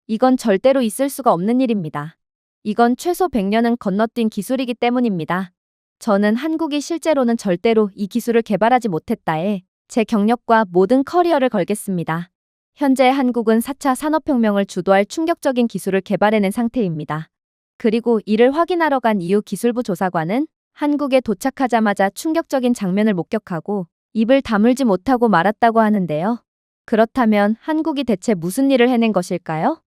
이건 절대로 있을 수가 없는 일입니다. 이건 최소 100년은 건너뛴 기술이기 때문입니다. 저는 한국이 실제로는 절대로 이 기술을 개발하지 못했다에 제 경력과 모든 커리어를 걸겠습니다. 현재 한국은 4차 산업혁명을 주도할 충격적인 기술을 개발해낸 상태입니다. 그리고 이를 확인하러 간 이후 기술부 조사관은 한국에 도착하자마자 충격적인 장면을 목격하고 입을 다물지 못하고 말았다고 하는데요. 그렇다면 한국이 대체 무슨 일을 해낸 것일까요?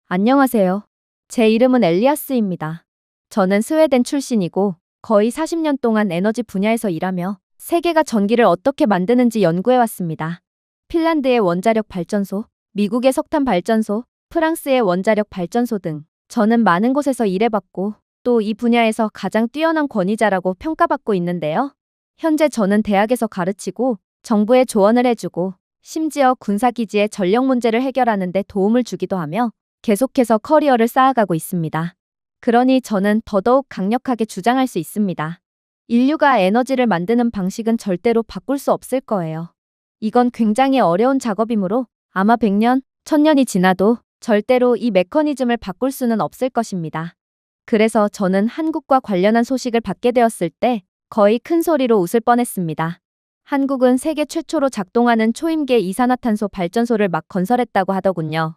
안녕하세요. 제 이름은 엘리아스입니다. 저는 스웨덴 출신이고 거의 40년 동안 에너지 분야에서 일하며 세계가 전기를 어떻게 만드는지 연구해왔습니다. 핀란드의 원자력 발전소, 미국의 석탄 발전소, 프랑스의 원자력 발전소 등 저는 많은 곳에서 일해봤고 또 이 분야에서 가장 뛰어난 권위자라고 평가받고 있는데요. 현재 저는 대학에서 가르치고 정부에 조언을 해주고 심지어 군사기지의 전력 문제를 해결하는 데 도움을 주기도 하며 계속해서 커리어를 쌓아가고 있습니다. 그러니 저는 더더욱 강력하게 주장할 수 있습니다. 인류가 에너지를 만드는 방식은 절대로 바꿀 수 없을 거예요. 이건 굉장히 어려운 작업이므로 아마 100년, 1000년이 지나도 절대로 이 메커니즘을 바꿀 수는 없을 것입니다. 그래서 저는 한국과 관련한 소식을 받게 되었을 때 거의 큰 소리로 웃을 뻔했습니다. 한국은 세계 최초로 작동하는 초임계 이산화탄소 발전소를 막 건설했다고 하더군요.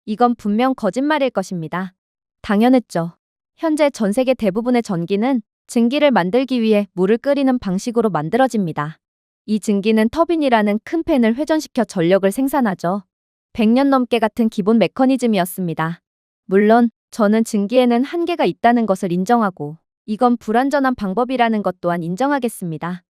이건 분명 거짓말일 것입니다. 당연했죠. 현재 전 세계 대부분의 전기는 증기를 만들기 위해 물을 끓이는 방식으로 만들어집니다. 이 증기는 터빈이라는 큰 팬을 회전시켜 전력을 생산하죠. 100년 넘게 같은 기본 메커니즘이었습니다. 물론 저는 증기에는 한계가 있다는 것을 인정하고 이건 불완전한 방법이라는 것 또한 인정하겠습니다.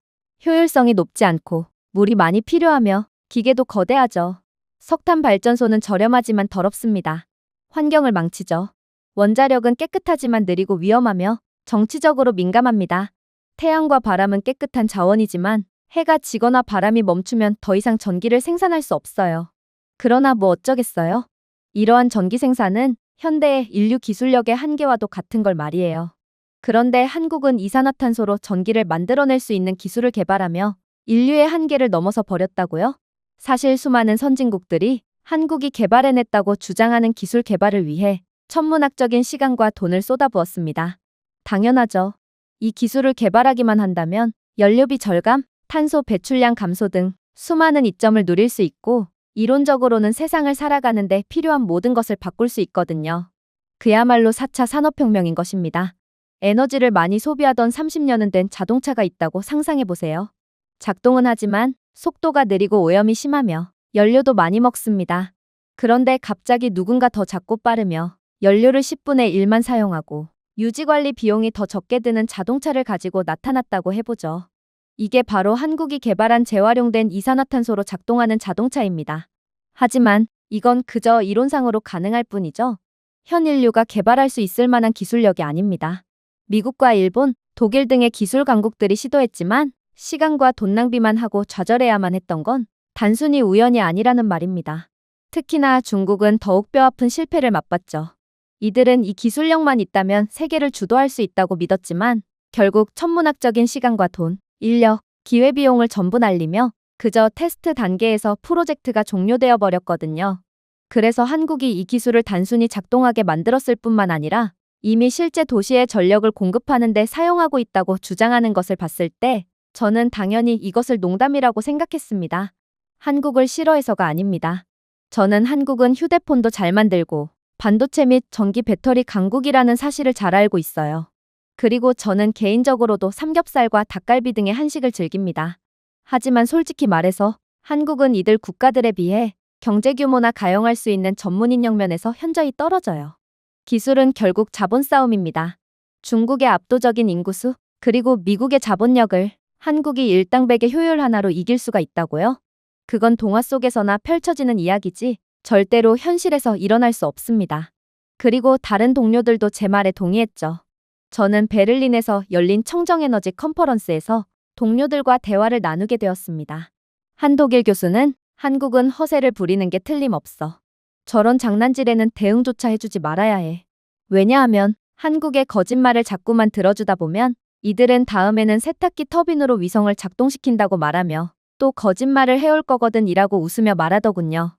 효율성이 높지 않고 물이 많이 필요하며 기계도 거대하죠. 석탄 발전소는 저렴하지만 더럽습니다. 환경을 망치죠. 원자력은 깨끗하지만 느리고 위험하며 정치적으로 민감합니다. 태양과 바람은 깨끗한 자원이지만 해가 지거나 바람이 멈추면 더 이상 전기를 생산할 수 없어요. 그러나 뭐 어쩌겠어요? 이러한 전기 생산은 현대의 인류 기술력의 한계와도 같은 걸 말이에요. 그런데 한국은 이산화탄소로 전기를 만들어낼 수 있는 기술을 개발하며 인류의 한계를 넘어서 버렸다고요? 사실 수많은 선진국들이 한국이 개발해냈다고 주장하는 기술 개발을 위해 천문학적인 시간과 돈을 쏟아부었습니다. 당연하죠. 이 기술을 개발하기만 한다면 연료비 절감, 탄소 배출량 감소 등 수많은 이점을 누릴 수 있고 이론적으로는 세상을 살아가는데 필요한 모든 것을 바꿀 수 있거든요. 그야말로 4차 산업혁명인 것입니다. 에너지를 많이 소비하던 30년은 된 자동차가 있다고 상상해보세요. 작동은 하지만 속도가 느리고 오염이 심하며 연료도 많이 먹습니다. 그런데 갑자기 누군가 더 작고 빠르며 연료를 10분의 1만 사용하고 유지관리 비용이 더 적게 드는 자동차를 가지고 나타났다고 해보죠. 이게 바로 한국이 개발한 재활용된 이산화탄소로 작동하는 자동차입니다. 하지만 이건 그저 이론상으로 가능할 뿐이죠. 현 인류가 개발할 수 있을 만한 기술력이 아닙니다. 미국과 일본, 독일 등의 기술 강국들이 시도했지만 시간과 돈 낭비만 하고 좌절해야만 했던 건 단순히 우연이 아니라는 말입니다. 특히나 중국은 더욱 뼈아픈 실패를 맛봤죠. 이들은 이 기술력만 있다면 세계를 주도할 수 있다고 믿었지만 결국 천문학적인 시간과 돈, 인력, 기회비용을 전부 날리며 그저 테스트 단계에서 프로젝트가 종료되어 버렸거든요. 그래서 한국이 이 기술을 단순히 작동하게 만들었을 뿐만 아니라 이미 실제 도시에 전력을 공급하는 데 사용하고 있다고 주장하는 것을 봤을 때 저는 당연히 이것을 농담이라고 생각했습니다. 한국을 싫어해서가 아닙니다. 저는 한국은 휴대폰도 잘 만들고 반도체 및 전기 배터리 강국이라는 사실을 잘 알고 있어요. 그리고 저는 개인적으로도 삼겹살과 닭갈비 등의 한식을 즐깁니다. 하지만 솔직히 말해서 한국은 이들 국가들에 비해 경제 규모나 가용할 수 있는 전문인력 면에서 현저히 떨어져요. 기술은 결국 자본 싸움입니다. 중국의 압도적인 인구수, 그리고 미국의 자본력을 한국이 일당백의 효율 하나로 이길 수가 있다고요? 그건 동화 속에서나 펼쳐지는 이야기지 절대로 현실에서 일어날 수 없습니다. 그리고 다른 동료들도 제 말에 동의했죠. 저는 베를린에서 열린 청정에너지 컨퍼런스에서 동료들과 대화를 나누게 되었습니다. 한 독일 교수는 한국은 허세를 부리는 게 틀림없어. 저런 장난질에는 대응조차 해주지 말아야 해. 왜냐하면 한국의 거짓말을 자꾸만 들어주다 보면 이들은 다음에는 세탁기 터빈으로 위성을 작동시킨다고 말하며 또 거짓말을 해올 거거든 이라고 웃으며 말하더군요.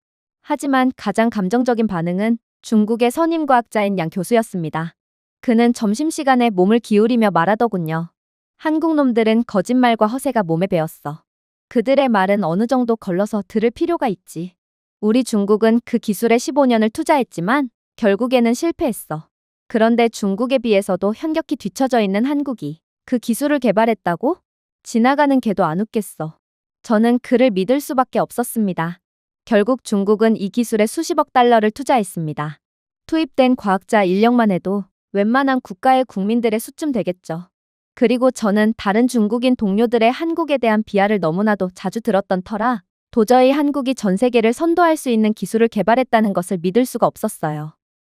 하지만 가장 감정적인 반응은 중국의 선임과학자인 양 교수였습니다. 그는 점심시간에 몸을 기울이며 말하더군요. 한국 놈들은 거짓말과 허세가 몸에 배었어. 그들의 말은 어느 정도 걸러서 들을 필요가 있지. 우리 중국은 그 기술에 15년을 투자했지만 결국에는 실패했어. 그런데 중국에 비해서도 현격히 뒤처져 있는 한국이 그 기술을 개발했다고? 지나가는 개도 안 웃겠어. 저는 그를 믿을 수밖에 없었습니다. 결국 중국은 이 기술에 수십억 달러를 투자했습니다. 투입된 과학자 인력만 해도 웬만한 국가의 국민들의 수쯤 되겠죠. 그리고 저는 다른 중국인 동료들의 한국에 대한 비하를 너무나도 자주 들었던 터라 도저히 한국이 전 세계를 선도할 수 있는 기술을 개발했다는 것을 믿을 수가 없었어요.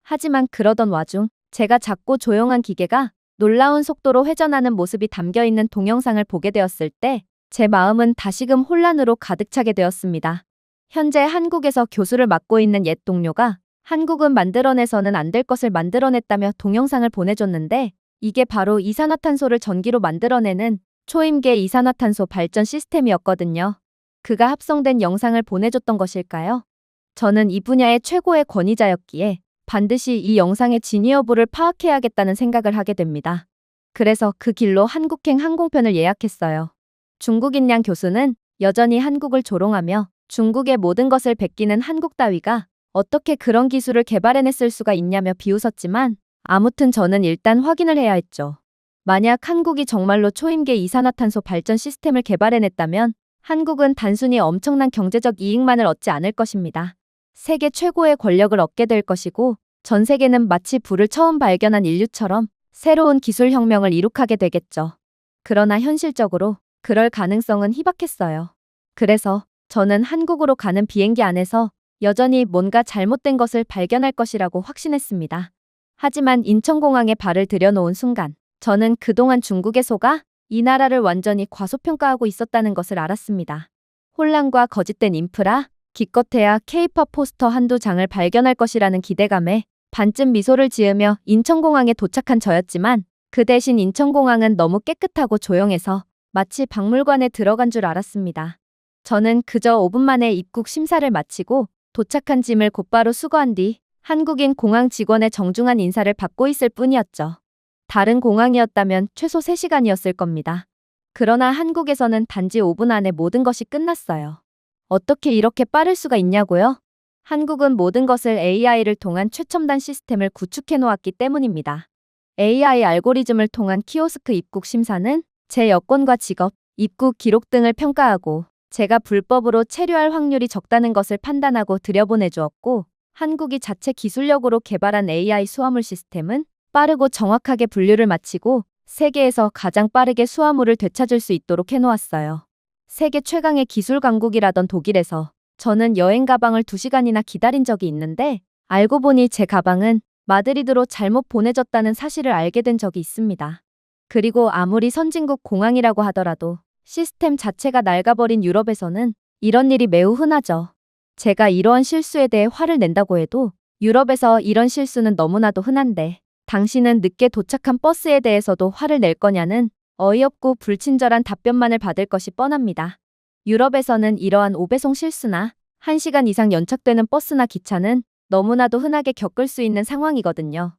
하지만 그러던 와중 제가 작고 조용한 기계가 놀라운 속도로 회전하는 모습이 담겨 있는 동영상을 보게 되었을 때 제 마음은 다시금 혼란으로 가득 차게 되었습니다. 현재 한국에서 교수를 맡고 있는 옛 동료가 한국은 만들어내서는 안 될 것을 만들어냈다며 동영상을 보내줬는데 이게 바로 이산화탄소를 전기로 만들어내는 초임계 이산화탄소 발전 시스템이었거든요. 그가 합성된 영상을 보내줬던 것일까요? 저는 이 분야의 최고의 권위자였기에 반드시 이 영상의 진위 여부를 파악해야겠다는 생각을 하게 됩니다. 그래서 그 길로 한국행 항공편을 예약했어요. 중국인 양 교수는 여전히 한국을 조롱하며 중국의 모든 것을 베끼는 한국 따위가 어떻게 그런 기술을 개발해냈을 수가 있냐며 비웃었지만 아무튼 저는 일단 확인을 해야 했죠. 만약 한국이 정말로 초임계 이산화탄소 발전 시스템을 개발해냈다면 한국은 단순히 엄청난 경제적 이익만을 얻지 않을 것입니다. 세계 최고의 권력을 얻게 될 것이고 전 세계는 마치 불을 처음 발견한 인류처럼 새로운 기술 혁명을 이룩하게 되겠죠. 그러나 현실적으로 그럴 가능성은 희박했어요. 그래서 저는 한국으로 가는 비행기 안에서 여전히 뭔가 잘못된 것을 발견할 것이라고 확신했습니다. 하지만 인천공항에 발을 들여놓은 순간 저는 그동안 중국에 속아 이 나라를 완전히 과소평가하고 있었다는 것을 알았습니다. 혼란과 거짓된 인프라, 기껏해야 K-팝 포스터 한두 장을 발견할 것이라는 기대감에 반쯤 미소를 지으며 인천공항에 도착한 저였지만 그 대신 인천공항은 너무 깨끗하고 조용해서 마치 박물관에 들어간 줄 알았습니다. 저는 그저 5분 만에 입국 심사를 마치고 도착한 짐을 곧바로 수거한 뒤 한국인 공항 직원의 정중한 인사를 받고 있을 뿐이었죠. 다른 공항이었다면 최소 3시간이었을 겁니다. 그러나 한국에서는 단지 5분 안에 모든 것이 끝났어요. 어떻게 이렇게 빠를 수가 있냐고요? 한국은 모든 것을 AI를 통한 최첨단 시스템을 구축해 놓았기 때문입니다. AI 알고리즘을 통한 키오스크 입국 심사는 제 여권과 직업, 입국 기록 등을 평가하고 제가 불법으로 체류할 확률이 적다는 것을 판단하고 들여보내주었고 한국이 자체 기술력으로 개발한 AI 수화물 시스템은 빠르고 정확하게 분류를 마치고 세계에서 가장 빠르게 수화물을 되찾을 수 있도록 해놓았어요. 세계 최강의 기술 강국이라던 독일에서 저는 여행 가방을 2시간이나 기다린 적이 있는데 알고 보니 제 가방은 마드리드로 잘못 보내졌다는 사실을 알게 된 적이 있습니다. 그리고 아무리 선진국 공항이라고 하더라도 시스템 자체가 낡아버린 유럽에서는 이런 일이 매우 흔하죠. 제가 이러한 실수에 대해 화를 낸다고 해도 유럽에서 이런 실수는 너무나도 흔한데 당신은 늦게 도착한 버스에 대해서도 화를 낼 거냐는 어이없고 불친절한 답변만을 받을 것이 뻔합니다. 유럽에서는 이러한 오배송 실수나 1시간 이상 연착되는 버스나 기차는 너무나도 흔하게 겪을 수 있는 상황이거든요.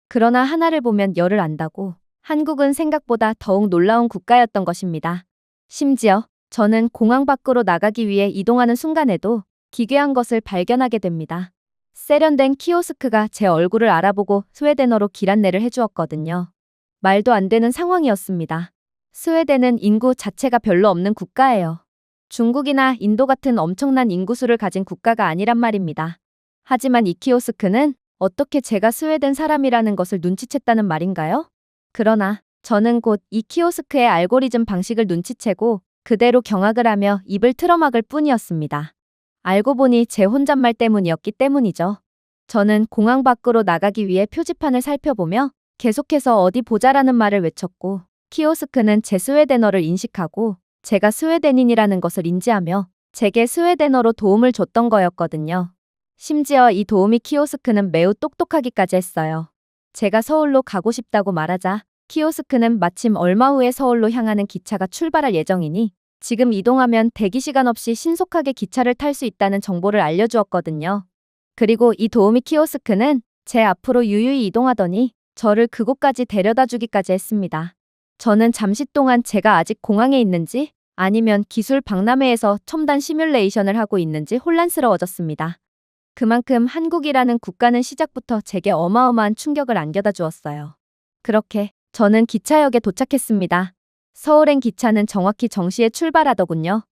그러나 하나를 보면 열을 안다고 한국은 생각보다 더욱 놀라운 국가였던 것입니다. 심지어 저는 공항 밖으로 나가기 위해 이동하는 순간에도 기괴한 것을 발견하게 됩니다. 세련된 키오스크가 제 얼굴을 알아보고 스웨덴어로 길 안내를 해주었거든요. 말도 안 되는 상황이었습니다. 스웨덴은 인구 자체가 별로 없는 국가예요. 중국이나 인도 같은 엄청난 인구수를 가진 국가가 아니란 말입니다. 하지만 이 키오스크는 어떻게 제가 스웨덴 사람이라는 것을 눈치챘다는 말인가요? 그러나 저는 곧 이 키오스크의 알고리즘 방식을 눈치채고 그대로 경악을 하며 입을 틀어막을 뿐이었습니다. 알고 보니 제 혼잣말 때문이었기 때문이죠. 저는 공항 밖으로 나가기 위해 표지판을 살펴보며 계속해서 어디 보자라는 말을 외쳤고 키오스크는 제 스웨덴어를 인식하고 제가 스웨덴인이라는 것을 인지하며 제게 스웨덴어로 도움을 줬던 거였거든요. 심지어 이 도우미 키오스크는 매우 똑똑하기까지 했어요. 제가 서울로 가고 싶다고 말하자 키오스크는 마침 얼마 후에 서울로 향하는 기차가 출발할 예정이니 지금 이동하면 대기 시간 없이 신속하게 기차를 탈 수 있다는 정보를 알려주었거든요. 그리고 이 도우미 키오스크는 제 앞으로 유유히 이동하더니 저를 그곳까지 데려다 주기까지 했습니다. 저는 잠시 동안 제가 아직 공항에 있는지 아니면 기술 박람회에서 첨단 시뮬레이션을 하고 있는지 혼란스러워졌습니다. 그만큼 한국이라는 국가는 시작부터 제게 어마어마한 충격을 안겨다 주었어요. 그렇게 저는 기차역에 도착했습니다. 서울행 기차는 정확히 정시에 출발하더군요.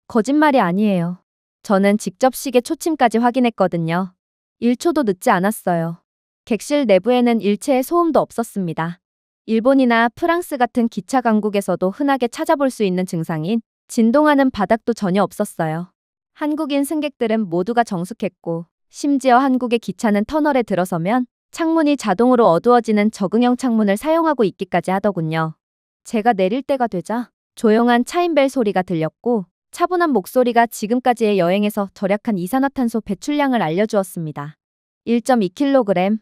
거짓말이 아니에요. 저는 직접 시계 초침까지 확인했거든요. 1초도 늦지 않았어요. 객실 내부에는 일체의 소음도 없었습니다. 일본이나 프랑스 같은 기차 강국에서도 흔하게 찾아볼 수 있는 증상인 진동하는 바닥도 전혀 없었어요. 한국인 승객들은 모두가 정숙했고, 심지어 한국의 기차는 터널에 들어서면 창문이 자동으로 어두워지는 적응형 창문을 사용하고 있기까지 하더군요. 제가 내릴 때가 되자 조용한 차인벨 소리가 들렸고, 차분한 목소리가 지금까지의 여행에서 절약한 이산화탄소 배출량을 알려주었습니다. 1.2kg.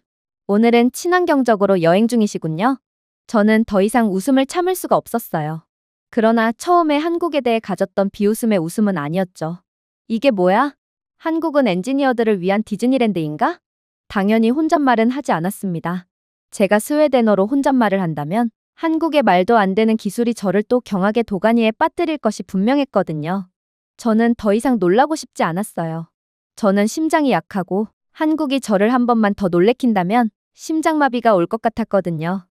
오늘은 친환경적으로 여행 중이시군요. 저는 더 이상 웃음을 참을 수가 없었어요. 그러나 처음에 한국에 대해 가졌던 비웃음의 웃음은 아니었죠. 이게 뭐야? 한국은 엔지니어들을 위한 디즈니랜드인가? 당연히 혼잣말은 하지 않았습니다. 제가 스웨덴어로 혼잣말을 한다면 한국의 말도 안 되는 기술이 저를 또 경악의 도가니에 빠뜨릴 것이 분명했거든요. 저는 더 이상 놀라고 싶지 않았어요. 저는 심장이 약하고 한국이 저를 한 번만 더 놀래킨다면 심장마비가 올 것 같았거든요.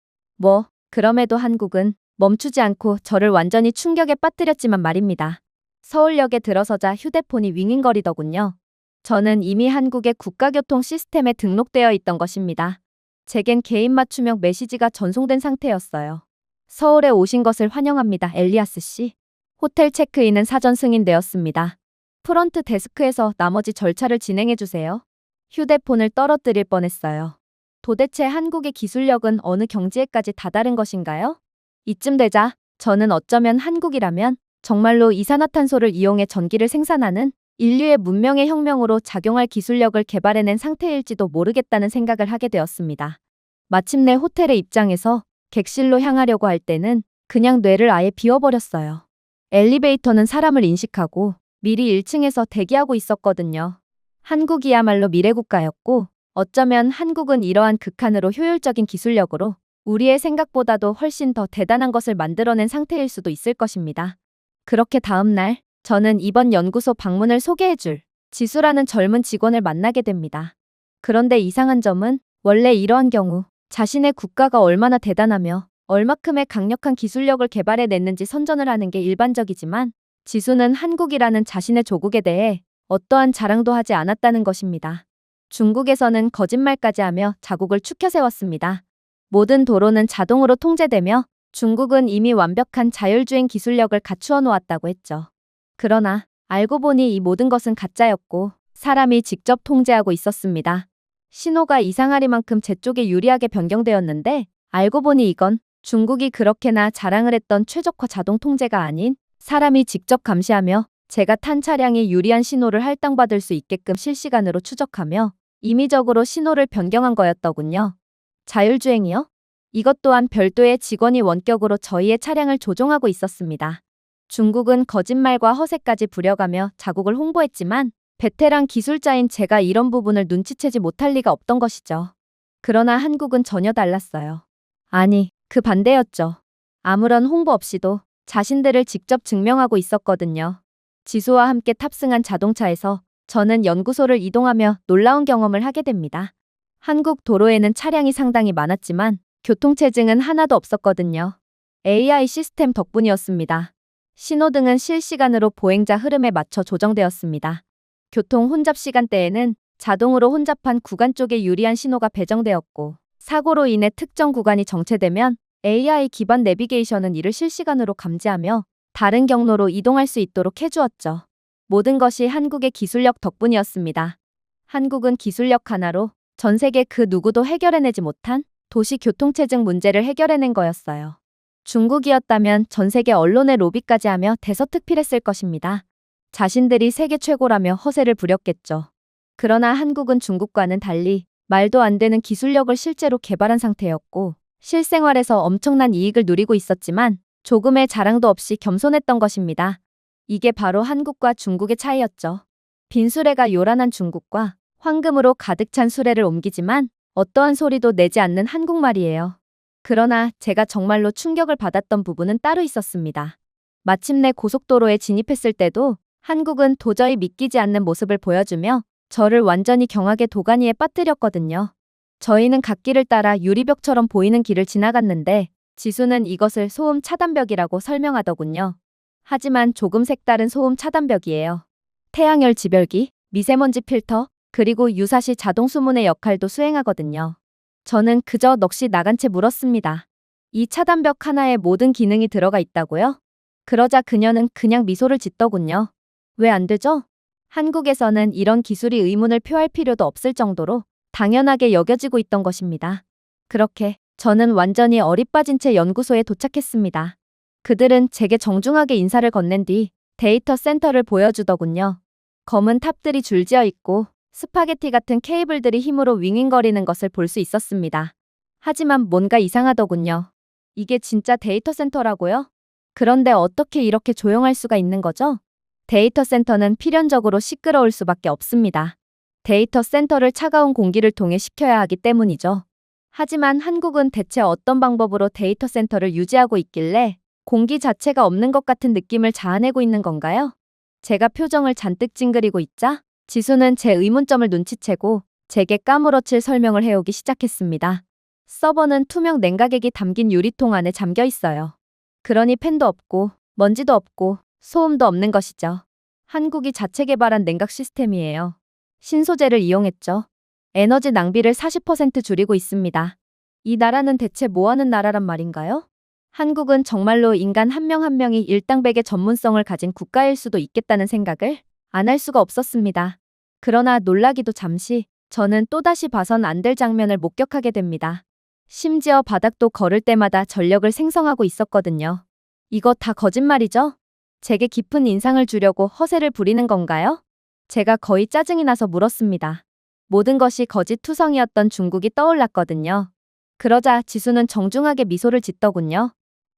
그럼에도 한국은 멈추지 않고 저를 완전히 충격에 빠뜨렸지만 말입니다. 서울역에 들어서자 휴대폰이 윙윙거리더군요. 저는 이미 한국의 국가교통 시스템에 등록되어 있던 것입니다. 제겐 개인 맞춤형 메시지가 전송된 상태였어요. 서울에 오신 것을 환영합니다, 엘리아스 씨. 호텔 체크인은 사전 승인되었습니다. 프런트 데스크에서 나머지 절차를 진행해 주세요. 휴대폰을 떨어뜨릴 뻔했어요. 도대체 한국의 기술력은 어느 경지에까지 다다른 것인가요? 이쯤 되자 저는 어쩌면 한국이라면 정말로 이산화탄소를 이용해 전기를 생산하는 인류의 문명의 혁명으로 작용할 기술력을 개발해낸 상태일지도 모르겠다는 생각을 하게 되었습니다. 마침내 호텔의 입장에서 객실로 향하려고 할 때는 그냥 뇌를 아예 비워버렸어요. 엘리베이터는 사람을 인식하고 미리 1층에서 대기하고 있었거든요. 한국이야말로 미래국가였고, 어쩌면 한국은 이러한 극한으로 효율적인 기술력으로 우리의 생각보다도 훨씬 더 대단한 것을 만들어낸 상태일 수도 있을 것입니다. 그렇게 다음 날 저는 이번 연구소 방문을 소개해줄 지수라는 젊은 직원을 만나게 됩니다. 그런데 이상한 점은 원래 이러한 경우 자신의 국가가 얼마나 대단하며 얼마큼의 강력한 기술력을 개발해냈는지 선전을 하는 게 일반적이지만 지수는 한국이라는 자신의 조국에 대해 어떠한 자랑도 하지 않았다는 것입니다. 중국에서는 거짓말까지 하며 자국을 추켜세웠습니다. 모든 도로는 자동으로 통제되며 중국은 이미 완벽한 자율주행 기술력을 갖추어 놓았다고 했죠. 그러나 알고 보니 이 모든 것은 가짜였고 사람이 직접 통제하고 있었습니다. 신호가 이상하리만큼 제 쪽에 유리하게 변경되었는데 알고 보니 이건 중국이 그렇게나 자랑을 했던 최적화 자동 통제가 아닌 사람이 직접 감시하며 제가 탄 차량이 유리한 신호를 할당받을 수 있게끔 실시간으로 추적하며 임의적으로 신호를 변경한 거였더군요. 자율주행이요? 이것 또한 별도의 직원이 원격으로 저희의 차량을 조종하고 있었습니다. 중국은 거짓말과 허세까지 부려가며 자국을 홍보했지만 베테랑 기술자인 제가 이런 부분을 눈치채지 못할 리가 없던 것이죠. 그러나 한국은 전혀 달랐어요. 아니, 그 반대였죠. 아무런 홍보 없이도 자신들을 직접 증명하고 있었거든요. 지수와 함께 탑승한 자동차에서 저는 연구소를 이동하며 놀라운 경험을 하게 됩니다. 한국 도로에는 차량이 상당히 많았지만 교통체증은 하나도 없었거든요. AI 시스템 덕분이었습니다. 신호등은 실시간으로 보행자 흐름에 맞춰 조정되었습니다. 교통 혼잡 시간대에는 자동으로 혼잡한 구간 쪽에 유리한 신호가 배정되었고, 사고로 인해 특정 구간이 정체되면 AI 기반 내비게이션은 이를 실시간으로 감지하며 다른 경로로 이동할 수 있도록 해주었죠. 모든 것이 한국의 기술력 덕분이었습니다. 한국은 기술력 하나로 전 세계 그 누구도 해결해내지 못한 도시 교통체증 문제를 해결해낸 거였어요. 중국이었다면 전 세계 언론의 로비까지 하며 대서특필했을 것입니다. 자신들이 세계 최고라며 허세를 부렸겠죠. 그러나 한국은 중국과는 달리 말도 안 되는 기술력을 실제로 개발한 상태였고 실생활에서 엄청난 이익을 누리고 있었지만 조금의 자랑도 없이 겸손했던 것입니다. 이게 바로 한국과 중국의 차이였죠. 빈 수레가 요란한 중국과 황금으로 가득 찬 수레를 옮기지만 어떠한 소리도 내지 않는 한국말이에요. 그러나 제가 정말로 충격을 받았던 부분은 따로 있었습니다. 마침내 고속도로에 진입했을 때도 한국은 도저히 믿기지 않는 모습을 보여주며 저를 완전히 경악의 도가니에 빠뜨렸거든요. 저희는 갓길을 따라 유리벽처럼 보이는 길을 지나갔는데 지수는 이것을 소음 차단벽이라고 설명하더군요. 하지만 조금 색다른 소음 차단벽이에요. 태양열 지별기, 미세먼지 필터, 그리고 유사시 자동 수문의 역할도 수행하거든요. 저는 그저 넋이 나간 채 물었습니다. 이 차단벽 하나에 모든 기능이 들어가 있다고요? 그러자 그녀는 그냥 미소를 짓더군요. 왜 안 되죠? 한국에서는 이런 기술이 의문을 표할 필요도 없을 정도로 당연하게 여겨지고 있던 것입니다. 그렇게 저는 완전히 어릿빠진 채 연구소에 도착했습니다. 그들은 제게 정중하게 인사를 건넨 뒤 데이터 센터를 보여주더군요. 검은 탑들이 줄지어 있고 스파게티 같은 케이블들이 힘으로 윙윙거리는 것을 볼 수 있었습니다. 하지만 뭔가 이상하더군요. 이게 진짜 데이터 센터라고요? 그런데 어떻게 이렇게 조용할 수가 있는 거죠? 데이터 센터는 필연적으로 시끄러울 수밖에 없습니다. 데이터 센터를 차가운 공기를 통해 식혀야 하기 때문이죠. 하지만 한국은 대체 어떤 방법으로 데이터 센터를 유지하고 있길래 공기 자체가 없는 것 같은 느낌을 자아내고 있는 건가요? 제가 표정을 잔뜩 찡그리고 있자 지수는 제 의문점을 눈치채고 제게 까무러칠 설명을 해오기 시작했습니다. 서버는 투명 냉각액이 담긴 유리통 안에 잠겨 있어요. 그러니 팬도 없고 먼지도 없고 소음도 없는 것이죠. 한국이 자체 개발한 냉각 시스템이에요. 신소재를 이용했죠. 에너지 낭비를 40% 줄이고 있습니다. 이 나라는 대체 뭐 하는 나라란 말인가요? 한국은 정말로 인간 한 명 한 명이 일당백의 전문성을 가진 국가일 수도 있겠다는 생각을 안 할 수가 없었습니다. 그러나 놀라기도 잠시 저는 또다시 봐선 안 될 장면을 목격하게 됩니다. 심지어 바닥도 걸을 때마다 전력을 생성하고 있었거든요. 이거 다 거짓말이죠? 제게 깊은 인상을 주려고 허세를 부리는 건가요? 제가 거의 짜증이 나서 물었습니다. 모든 것이 거짓투성이었던 중국이 떠올랐거든요. 그러자 지수는 정중하게 미소를 짓더군요.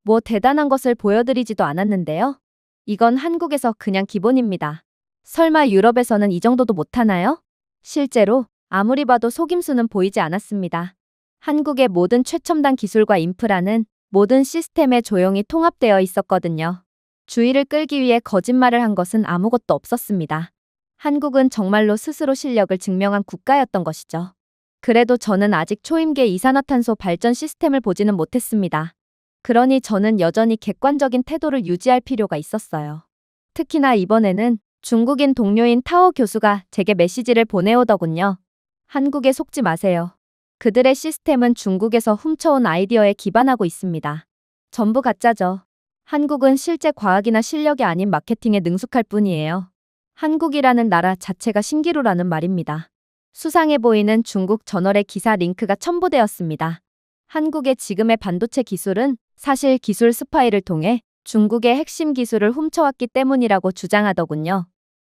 뭐 대단한 것을 보여드리지도 않았는데요. 이건 한국에서 그냥 기본입니다. 설마 유럽에서는 이 정도도 못하나요? 실제로 아무리 봐도 속임수는 보이지 않았습니다. 한국의 모든 최첨단 기술과 인프라는 모든 시스템에 조용히 통합되어 있었거든요. 주의를 끌기 위해 거짓말을 한 것은 아무것도 없었습니다. 한국은 정말로 스스로 실력을 증명한 국가였던 것이죠. 그래도 저는 아직 초임계 이산화탄소 발전 시스템을 보지는 못했습니다. 그러니 저는 여전히 객관적인 태도를 유지할 필요가 있었어요. 특히나 이번에는 중국인 동료인 타오 교수가 제게 메시지를 보내오더군요. 한국에 속지 마세요. 그들의 시스템은 중국에서 훔쳐온 아이디어에 기반하고 있습니다. 전부 가짜죠. 한국은 실제 과학이나 실력이 아닌 마케팅에 능숙할 뿐이에요. 한국이라는 나라 자체가 신기루라는 말입니다. 수상해 보이는 중국 저널의 기사 링크가 첨부되었습니다. 한국의 지금의 반도체 기술은 사실 기술 스파이를 통해 중국의 핵심 기술을 훔쳐왔기 때문이라고 주장하더군요.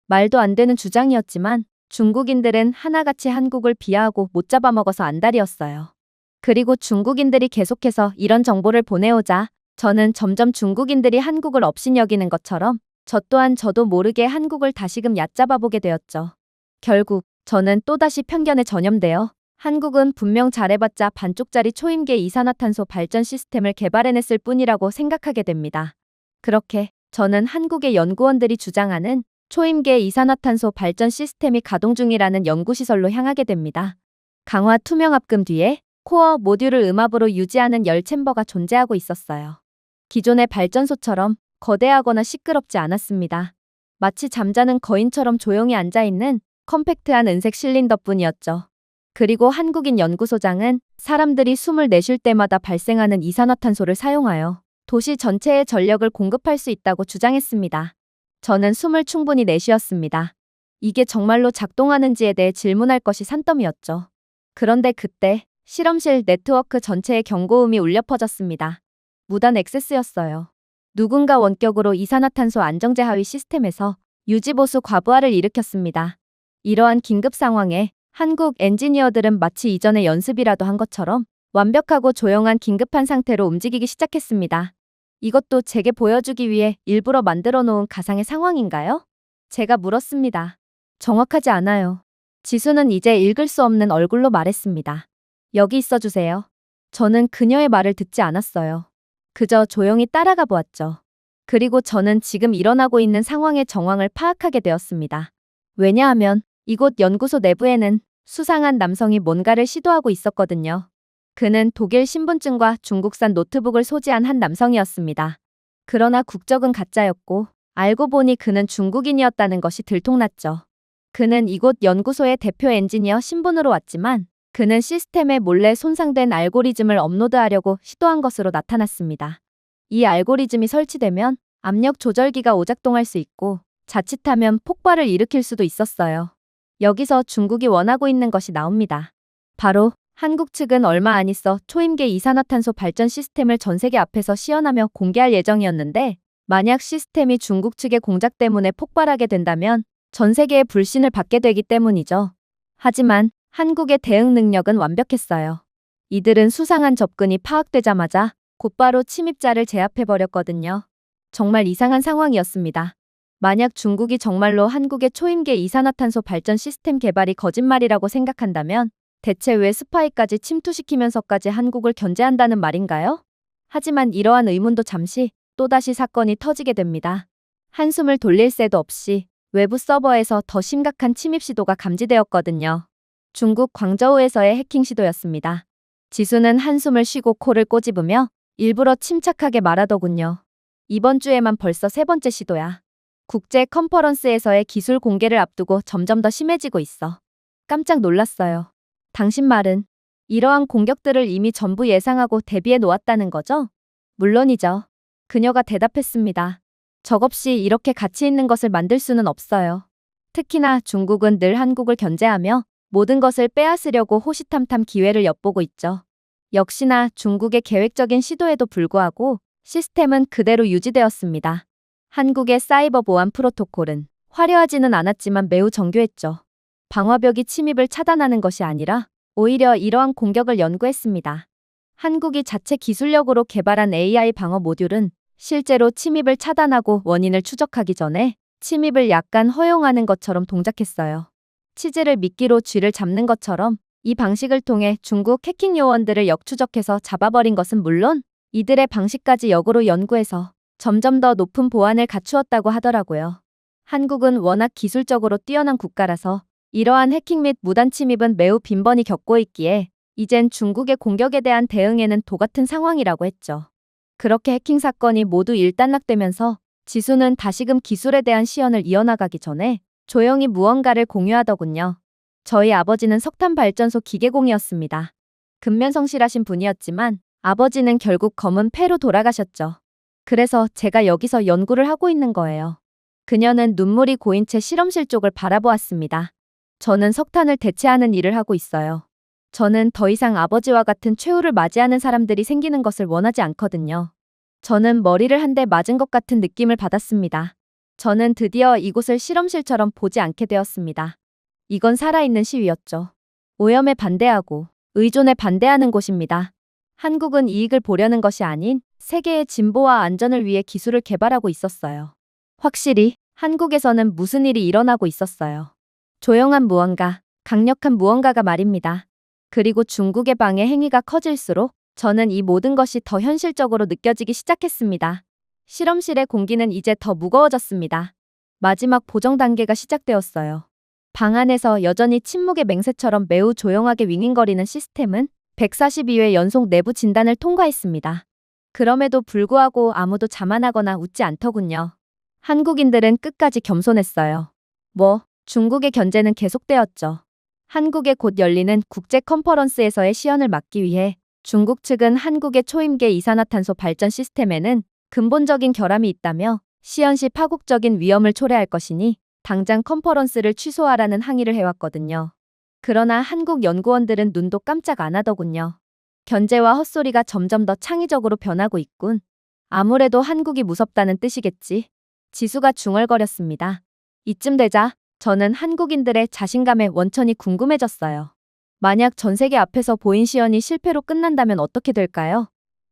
말도 안 되는 주장이었지만 중국인들은 하나같이 한국을 비하하고 못 잡아먹어서 안달이었어요. 그리고 중국인들이 계속해서 이런 정보를 보내오자 저는 점점 중국인들이 한국을 업신여기는 것처럼 저 또한 저도 모르게 한국을 다시금 얕잡아보게 되었죠. 결국 저는 또다시 편견에 전염되어 한국은 분명 잘해봤자 반쪽짜리 초임계 이산화탄소 발전 시스템을 개발해냈을 뿐이라고 생각하게 됩니다. 그렇게 저는 한국의 연구원들이 주장하는 초임계 이산화탄소 발전 시스템이 가동 중이라는 연구시설로 향하게 됩니다. 강화 투명 합금 뒤에 코어 모듈을 음압으로 유지하는 열 챔버가 존재하고 있었어요. 기존의 발전소처럼 거대하거나 시끄럽지 않았습니다. 마치 잠자는 거인처럼 조용히 앉아있는 컴팩트한 은색 실린더뿐이었죠. 그리고 한국인 연구소장은 사람들이 숨을 내쉴 때마다 발생하는 이산화탄소를 사용하여 도시 전체에 전력을 공급할 수 있다고 주장했습니다. 저는 숨을 충분히 내쉬었습니다. 이게 정말로 작동하는지에 대해 질문할 것이 산더미였죠. 그런데 그때 실험실 네트워크 전체에 경고음이 울려 퍼졌습니다. 무단 액세스였어요. 누군가 원격으로 이산화탄소 안정제 하위 시스템에서 유지보수 과부하를 일으켰습니다. 이러한 긴급 상황에 한국 엔지니어들은 마치 이전에 연습이라도 한 것처럼 완벽하고 조용한 긴급한 상태로 움직이기 시작했습니다. 이것도 제게 보여주기 위해 일부러 만들어 놓은 가상의 상황인가요? 제가 물었습니다. 정확하지 않아요. 지수는 이제 읽을 수 없는 얼굴로 말했습니다. 여기 있어 주세요. 저는 그녀의 말을 듣지 않았어요. 그저 조용히 따라가 보았죠. 그리고 저는 지금 일어나고 있는 상황의 정황을 파악하게 되었습니다. 왜냐하면 이곳 연구소 내부에는 수상한 남성이 뭔가를 시도하고 있었거든요. 그는 독일 신분증과 중국산 노트북을 소지한 한 남성이었습니다. 그러나 국적은 가짜였고 알고 보니 그는 중국인이었다는 것이 들통났죠. 그는 이곳 연구소의 대표 엔지니어 신분으로 왔지만 그는 시스템에 몰래 손상된 알고리즘을 업로드하려고 시도한 것으로 나타났습니다. 이 알고리즘이 설치되면 압력 조절기가 오작동할 수 있고 자칫하면 폭발을 일으킬 수도 있었어요. 여기서 중국이 원하고 있는 것이 나옵니다. 바로 한국 측은 얼마 안 있어 초임계 이산화탄소 발전 시스템을 전 세계 앞에서 시연하며 공개할 예정이었는데 만약 시스템이 중국 측의 공작 때문에 폭발하게 된다면 전 세계의 불신을 받게 되기 때문이죠. 하지만 한국의 대응 능력은 완벽했어요. 이들은 수상한 접근이 파악되자마자 곧바로 침입자를 제압해버렸거든요. 정말 이상한 상황이었습니다. 만약 중국이 정말로 한국의 초임계 이산화탄소 발전 시스템 개발이 거짓말이라고 생각한다면 대체 왜 스파이까지 침투시키면서까지 한국을 견제한다는 말인가요? 하지만 이러한 의문도 잠시 또다시 사건이 터지게 됩니다. 한숨을 돌릴 새도 없이 외부 서버에서 더 심각한 침입 시도가 감지되었거든요. 중국 광저우에서의 해킹 시도였습니다. 지수는 한숨을 쉬고 코를 꼬집으며 일부러 침착하게 말하더군요. 이번 주에만 벌써 세 번째 시도야. 국제 컨퍼런스에서의 기술 공개를 앞두고 점점 더 심해지고 있어. 깜짝 놀랐어요. 당신 말은 이러한 공격들을 이미 전부 예상하고 대비해 놓았다는 거죠? 물론이죠. 그녀가 대답했습니다. 적없이 이렇게 가치 있는 것을 만들 수는 없어요. 특히나 중국은 늘 한국을 견제하며 모든 것을 빼앗으려고 호시탐탐 기회를 엿보고 있죠. 역시나 중국의 계획적인 시도에도 불구하고 시스템은 그대로 유지되었습니다. 한국의 사이버 보안 프로토콜은 화려하지는 않았지만 매우 정교했죠. 방화벽이 침입을 차단하는 것이 아니라 오히려 이러한 공격을 연구했습니다. 한국이 자체 기술력으로 개발한 AI 방어 모듈은 실제로 침입을 차단하고 원인을 추적하기 전에 침입을 약간 허용하는 것처럼 동작했어요. 치즈를 미끼로 쥐를 잡는 것처럼 이 방식을 통해 중국 해킹 요원들을 역추적해서 잡아버린 것은 물론 이들의 방식까지 역으로 연구해서 점점 더 높은 보안을 갖추었다고 하더라고요. 한국은 워낙 기술적으로 뛰어난 국가라서 이러한 해킹 및 무단 침입은 매우 빈번히 겪고 있기에 이젠 중국의 공격에 대한 대응에는 도같은 상황이라고 했죠. 그렇게 해킹 사건이 모두 일단락되면서 지수는 다시금 기술에 대한 시연을 이어나가기 전에 조용히 무언가를 공유하더군요. 저희 아버지는 석탄 발전소 기계공이었습니다. 근면성실하신 분이었지만 아버지는 결국 검은 폐로 돌아가셨죠. 그래서 제가 여기서 연구를 하고 있는 거예요. 그녀는 눈물이 고인 채 실험실 쪽을 바라보았습니다. 저는 석탄을 대체하는 일을 하고 있어요. 저는 더 이상 아버지와 같은 최후를 맞이하는 사람들이 생기는 것을 원하지 않거든요. 저는 머리를 한 대 맞은 것 같은 느낌을 받았습니다. 저는 드디어 이곳을 실험실처럼 보지 않게 되었습니다. 이건 살아있는 시위였죠. 오염에 반대하고 의존에 반대하는 곳입니다. 한국은 이익을 보려는 것이 아닌 세계의 진보와 안전을 위해 기술을 개발하고 있었어요. 확실히 한국에서는 무슨 일이 일어나고 있었어요. 조용한 무언가, 강력한 무언가가 말입니다. 그리고 중국의 방해 행위가 커질수록 저는 이 모든 것이 더 현실적으로 느껴지기 시작했습니다. 실험실의 공기는 이제 더 무거워졌습니다. 마지막 보정 단계가 시작되었어요. 방 안에서 여전히 침묵의 맹세처럼 매우 조용하게 윙윙거리는 시스템은 142회 연속 내부 진단을 통과했습니다. 그럼에도 불구하고 아무도 자만하거나 웃지 않더군요. 한국인들은 끝까지 겸손했어요. 중국의 견제는 계속되었죠. 한국에 곧 열리는 국제 컨퍼런스에서의 시연을 막기 위해 중국 측은 한국의 초임계 이산화탄소 발전 시스템에는 근본적인 결함이 있다며 시연 시 파국적인 위험을 초래할 것이니 당장 컨퍼런스를 취소하라는 항의를 해왔거든요. 그러나 한국 연구원들은 눈도 깜짝 안 하더군요. 견제와 헛소리가 점점 더 창의적으로 변하고 있군. 아무래도 한국이 무섭다는 뜻이겠지. 지수가 중얼거렸습니다. 이쯤 되자 저는 한국인들의 자신감의 원천이 궁금해졌어요. 만약 전 세계 앞에서 보인 시연이 실패로 끝난다면 어떻게 될까요?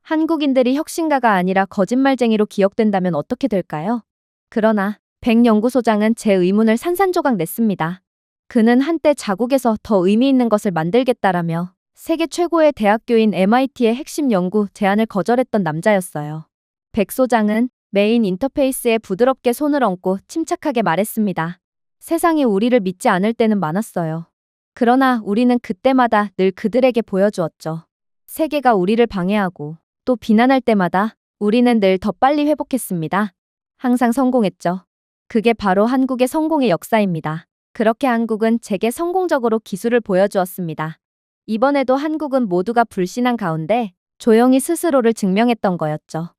한국인들이 혁신가가 아니라 거짓말쟁이로 기억된다면 어떻게 될까요? 그러나 백 연구소장은 제 의문을 산산조각 냈습니다. 그는 한때 자국에서 더 의미 있는 것을 만들겠다라며 세계 최고의 대학교인 MIT의 핵심 연구 제안을 거절했던 남자였어요. 백 소장은 메인 인터페이스에 부드럽게 손을 얹고 침착하게 말했습니다. 세상이 우리를 믿지 않을 때는 많았어요. 그러나 우리는 그때마다 늘 그들에게 보여주었죠. 세계가 우리를 방해하고 또 비난할 때마다 우리는 늘 더 빨리 회복했습니다. 항상 성공했죠. 그게 바로 한국의 성공의 역사입니다. 그렇게 한국은 제게 성공적으로 기술을 보여주었습니다. 이번에도 한국은 모두가 불신한 가운데 조용히 스스로를 증명했던 거였죠.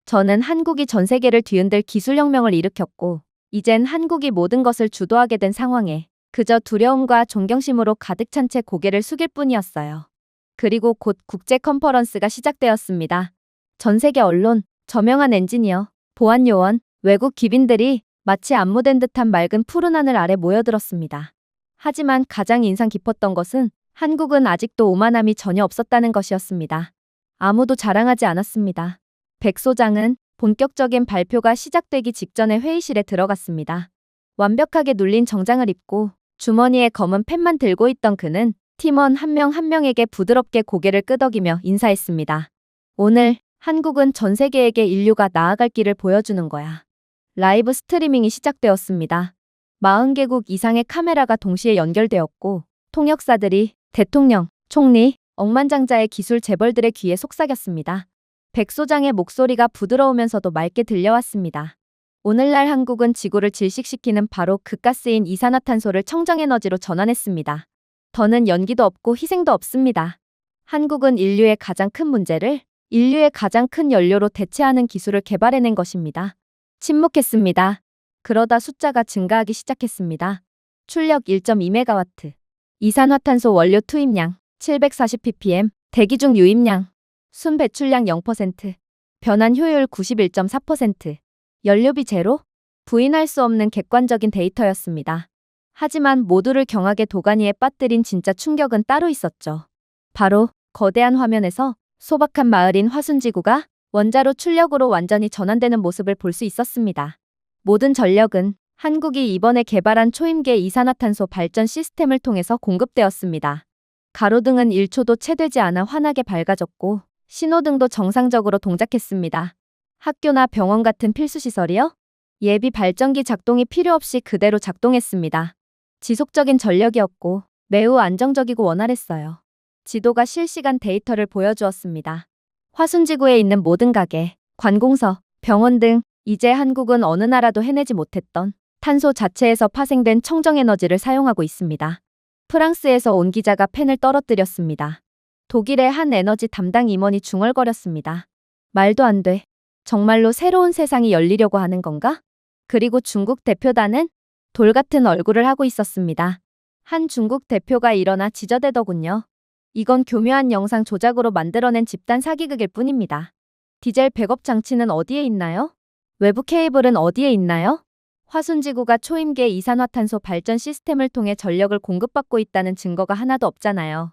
저는 한국이 전 세계를 뒤흔들 기술혁명을 일으켰고, 이젠 한국이 모든 것을 주도하게 된 상황에 그저 두려움과 존경심으로 가득 찬 채 고개를 숙일 뿐이었어요. 그리고 곧 국제 컨퍼런스가 시작되었습니다. 전 세계 언론, 저명한 엔지니어, 보안 요원, 외국 귀빈들이 마치 안무된 듯한 맑은 푸른 하늘 아래 모여들었습니다. 하지만 가장 인상 깊었던 것은 한국은 아직도 오만함이 전혀 없었다는 것이었습니다. 아무도 자랑하지 않았습니다. 백 소장은 본격적인 발표가 시작되기 직전에 회의실에 들어갔습니다. 완벽하게 눌린 정장을 입고 주머니에 검은 펜만 들고 있던 그는 팀원 한 명 한 명에게 부드럽게 고개를 끄덕이며 인사했습니다. 오늘 한국은 전 세계에게 인류가 나아갈 길을 보여주는 거야. 라이브 스트리밍이 시작되었습니다. 40개국 이상의 카메라가 동시에 연결되었고 통역사들이 대통령, 총리, 억만장자의 기술 재벌들의 귀에 속삭였습니다. 백 소장의 목소리가 부드러우면서도 맑게 들려왔습니다. 오늘날 한국은 지구를 질식시키는 바로 그 가스인 이산화탄소를 청정에너지로 전환했습니다. 더는 연기도 없고 희생도 없습니다. 한국은 인류의 가장 큰 문제를 인류의 가장 큰 연료로 대체하는 기술을 개발해낸 것입니다. 침묵했습니다. 그러다 숫자가 증가하기 시작했습니다. 출력 1.2메가와트, 이산화탄소 원료 투입량 740ppm, 대기 중 유입량, 순 배출량 0%, 변환 효율 91.4%, 연료비 제로? 부인할 수 없는 객관적인 데이터였습니다. 하지만 모두를 경악의 도가니에 빠뜨린 진짜 충격은 따로 있었죠. 바로 거대한 화면에서 소박한 마을인 화순지구가 원자로 출력으로 완전히 전환되는 모습을 볼 수 있었습니다. 모든 전력은 한국이 이번에 개발한 초임계 이산화탄소 발전 시스템을 통해서 공급되었습니다. 가로등은 1초도 채 되지 않아 환하게 밝아졌고 신호등도 정상적으로 동작했습니다. 학교나 병원 같은 필수시설이요? 예비 발전기 작동이 필요 없이 그대로 작동했습니다. 지속적인 전력이었고 매우 안정적이고 원활했어요. 지도가 실시간 데이터를 보여주었습니다. 화순지구에 있는 모든 가게, 관공서, 병원 등 이제 한국은 어느 나라도 해내지 못했던 탄소 자체에서 파생된 청정에너지를 사용하고 있습니다. 프랑스에서 온 기자가 펜을 떨어뜨렸습니다. 독일의 한 에너지 담당 임원이 중얼거렸습니다. 말도 안 돼. 정말로 새로운 세상이 열리려고 하는 건가? 그리고 중국 대표단은 돌 같은 얼굴을 하고 있었습니다. 한 중국 대표가 일어나 지저대더군요. 이건 교묘한 영상 조작으로 만들어낸 집단 사기극일 뿐입니다. 디젤 백업 장치는 어디에 있나요? 외부 케이블은 어디에 있나요? 화순지구가 초임계 이산화탄소 발전 시스템을 통해 전력을 공급받고 있다는 증거가 하나도 없잖아요.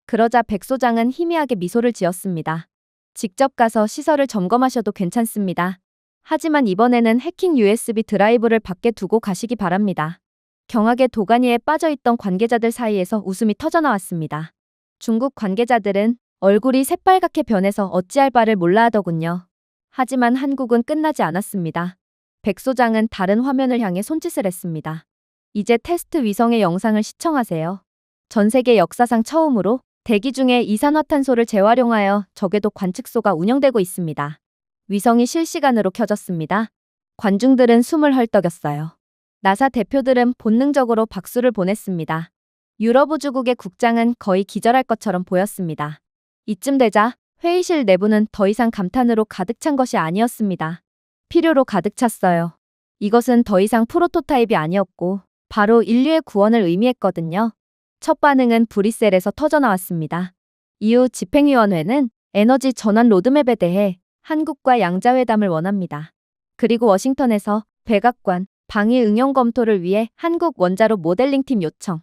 그러자 백 소장은 희미하게 미소를 지었습니다. 직접 가서 시설을 점검하셔도 괜찮습니다. 하지만 이번에는 해킹 USB 드라이브를 밖에 두고 가시기 바랍니다. 경악의 도가니에 빠져있던 관계자들 사이에서 웃음이 터져나왔습니다. 중국 관계자들은 얼굴이 새빨갛게 변해서 어찌할 바를 몰라 하더군요. 하지만 한국은 끝나지 않았습니다. 백 소장은 다른 화면을 향해 손짓을 했습니다. 이제 테스트 위성의 영상을 시청하세요. 전 세계 역사상 처음으로 대기 중에 이산화탄소를 재활용하여 적외도 관측소가 운영되고 있습니다. 위성이 실시간으로 켜졌습니다. 관중들은 숨을 헐떡였어요. 나사 대표들은 본능적으로 박수를 보냈습니다. 유럽 우주국의 국장은 거의 기절할 것처럼 보였습니다. 이쯤 되자 회의실 내부는 더 이상 감탄으로 가득 찬 것이 아니었습니다. 필요로 가득 찼어요. 이것은 더 이상 프로토타입이 아니었고 바로 인류의 구원을 의미했거든요. 첫 반응은 브뤼셀에서 터져나왔습니다. 이후 집행위원회는 에너지 전환 로드맵에 대해 한국과 양자회담을 원합니다. 그리고 워싱턴에서 백악관, 방위 응용 검토를 위해 한국 원자로 모델링팀 요청.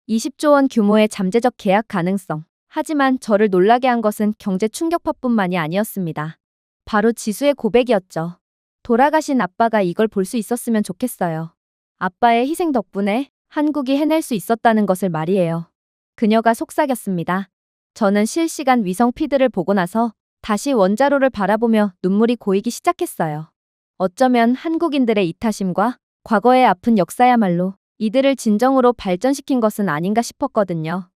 20조 원 규모의 잠재적 계약 가능성, 하지만 저를 놀라게 한 것은 경제 충격파뿐만이 아니었습니다. 바로 지수의 고백이었죠. 돌아가신 아빠가 이걸 볼 수 있었으면 좋겠어요. 아빠의 희생 덕분에 한국이 해낼 수 있었다는 것을 말이에요. 그녀가 속삭였습니다. 저는 실시간 위성 피드를 보고 나서 다시 원자로를 바라보며 눈물이 고이기 시작했어요. 어쩌면 한국인들의 이타심과 과거의 아픈 역사야말로 이들을 진정으로 발전시킨 것은 아닌가 싶었거든요.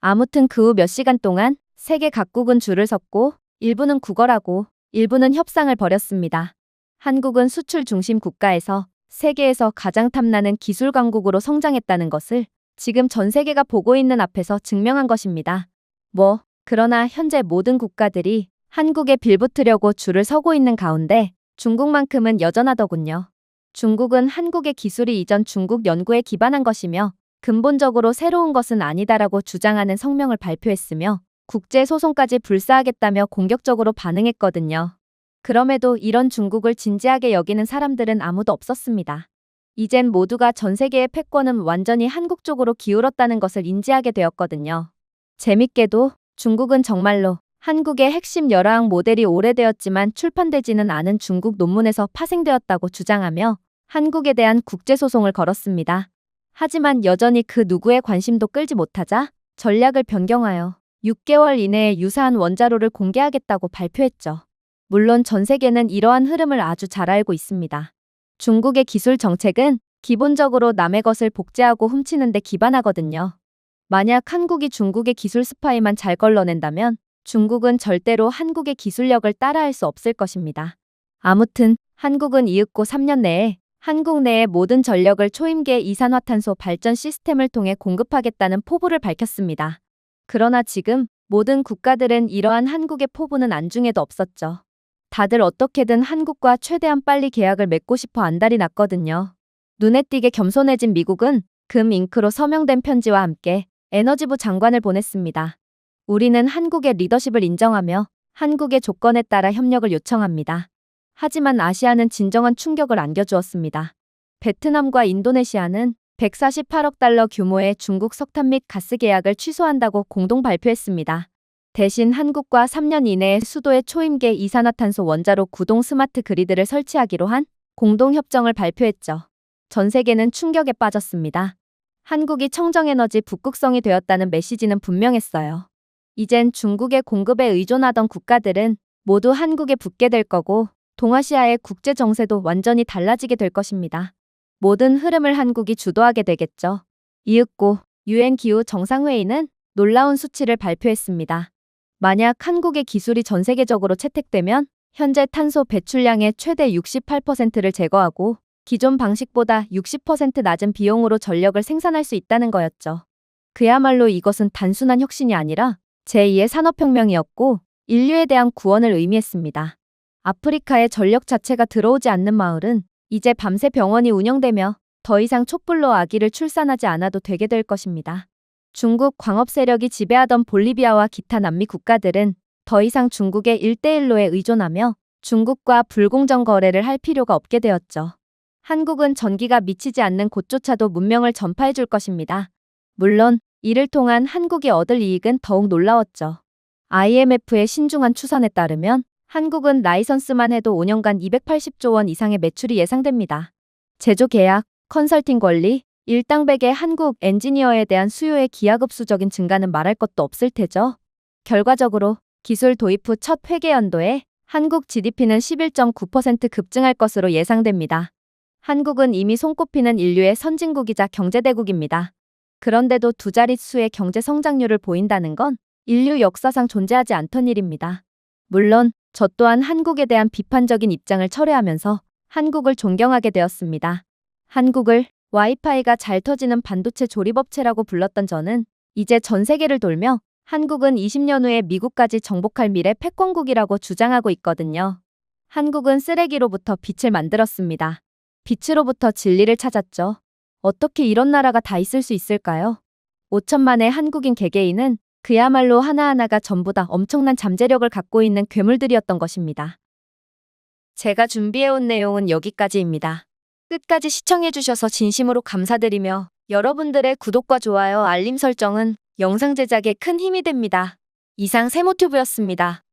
아무튼 그 후 몇 시간 동안 세계 각국은 줄을 섰고 일부는 구걸하고 일부는 협상을 벌였습니다. 한국은 수출 중심 국가에서 세계에서 가장 탐나는 기술 강국으로 성장했다는 것을 지금 전 세계가 보고 있는 앞에서 증명한 것입니다. 그러나 현재 모든 국가들이 한국에 빌붙으려고 줄을 서고 있는 가운데 중국만큼은 여전하더군요. 중국은 한국의 기술이 이전 중국 연구에 기반한 것이며 근본적으로 새로운 것은 아니다라고 주장하는 성명을 발표했으며 국제소송까지 불사하겠다며 공격적으로 반응했거든요. 그럼에도 이런 중국을 진지하게 여기는 사람들은 아무도 없었습니다. 이젠 모두가 전 세계의 패권은 완전히 한국 쪽으로 기울었다는 것을 인지하게 되었거든요. 재밌게도 중국은 정말로 한국의 핵심 열화학 모델이 오래되었지만 출판되지는 않은 중국 논문에서 파생되었다고 주장하며 한국에 대한 국제소송을 걸었습니다. 하지만 여전히 그 누구의 관심도 끌지 못하자 전략을 변경하여 6개월 이내에 유사한 원자로를 공개하겠다고 발표했죠. 물론 전 세계는 이러한 흐름을 아주 잘 알고 있습니다. 중국의 기술 정책은 기본적으로 남의 것을 복제하고 훔치는 데 기반하거든요. 만약 한국이 중국의 기술 스파이만 잘 걸러낸다면 중국은 절대로 한국의 기술력을 따라할 수 없을 것입니다. 아무튼 한국은 이윽고 3년 내에 한국 내의 모든 전력을 초임계 이산화탄소 발전 시스템을 통해 공급하겠다는 포부를 밝혔습니다. 그러나 지금 모든 국가들은 이러한 한국의 포부는 안중에도 없었죠. 다들 어떻게든 한국과 최대한 빨리 계약을 맺고 싶어 안달이 났거든요. 눈에 띄게 겸손해진 미국은 금 잉크로 서명된 편지와 함께 에너지부 장관을 보냈습니다. 우리는 한국의 리더십을 인정하며 한국의 조건에 따라 협력을 요청합니다. 하지만 아시아는 진정한 충격을 안겨주었습니다. 베트남과 인도네시아는 148억 달러 규모의 중국 석탄 및 가스 계약을 취소한다고 공동 발표했습니다. 대신 한국과 3년 이내에 수도에 초임계 이산화탄소 원자로 구동 스마트 그리드를 설치하기로 한 공동협정을 발표했죠. 전 세계는 충격에 빠졌습니다. 한국이 청정에너지 북극성이 되었다는 메시지는 분명했어요. 이젠 중국의 공급에 의존하던 국가들은 모두 한국에 붙게 될 거고 동아시아의 국제 정세도 완전히 달라지게 될 것입니다. 모든 흐름을 한국이 주도하게 되겠죠. 이윽고 유엔 기후 정상회의는 놀라운 수치를 발표했습니다. 만약 한국의 기술이 전 세계적으로 채택되면 현재 탄소 배출량의 최대 68%를 제거하고 기존 방식보다 60% 낮은 비용으로 전력을 생산할 수 있다는 거였죠. 그야말로 이것은 단순한 혁신이 아니라 제2의 산업혁명이었고 인류에 대한 구원을 의미했습니다. 아프리카에 전력 자체가 들어오지 않는 마을은 이제 밤새 병원이 운영되며 더 이상 촛불로 아기를 출산하지 않아도 되게 될 것입니다. 중국 광업 세력이 지배하던 볼리비아와 기타 남미 국가들은 더 이상 중국의 1대1로에 의존하며 중국과 불공정 거래를 할 필요가 없게 되었죠. 한국은 전기가 미치지 않는 곳조차도 문명을 전파해 줄 것입니다. 물론 이를 통한 한국이 얻을 이익은 더욱 놀라웠죠. IMF의 신중한 추산에 따르면 한국은 라이선스만 해도 5년간 280조 원 이상의 매출이 예상됩니다. 제조 계약, 컨설팅 권리, 일당백의 한국 엔지니어에 대한 수요의 기하급수적인 증가는 말할 것도 없을 테죠. 결과적으로 기술 도입 후 첫 회계연도에 한국 GDP는 11.9% 급증할 것으로 예상됩니다. 한국은 이미 손꼽히는 인류의 선진국이자 경제대국입니다. 그런데도 두 자릿수의 경제 성장률을 보인다는 건 인류 역사상 존재하지 않던 일입니다. 물론 저 또한 한국에 대한 비판적인 입장을 철회하면서 한국을 존경하게 되었습니다. 한국을 와이파이가 잘 터지는 반도체 조립업체라고 불렀던 저는 이제 전 세계를 돌며 한국은 20년 후에 미국까지 정복할 미래 패권국이라고 주장하고 있거든요. 한국은 쓰레기로부터 빛을 만들었습니다. 빛으로부터 진리를 찾았죠. 어떻게 이런 나라가 다 있을 수 있을까요? 5천만의 한국인 개개인은 그야말로 하나하나가 전부 다 엄청난 잠재력을 갖고 있는 괴물들이었던 것입니다. 제가 준비해온 내용은 여기까지입니다. 끝까지 시청해주셔서 진심으로 감사드리며 여러분들의 구독과 좋아요, 알림 설정은 영상 제작에 큰 힘이 됩니다. 이상 세모튜브였습니다.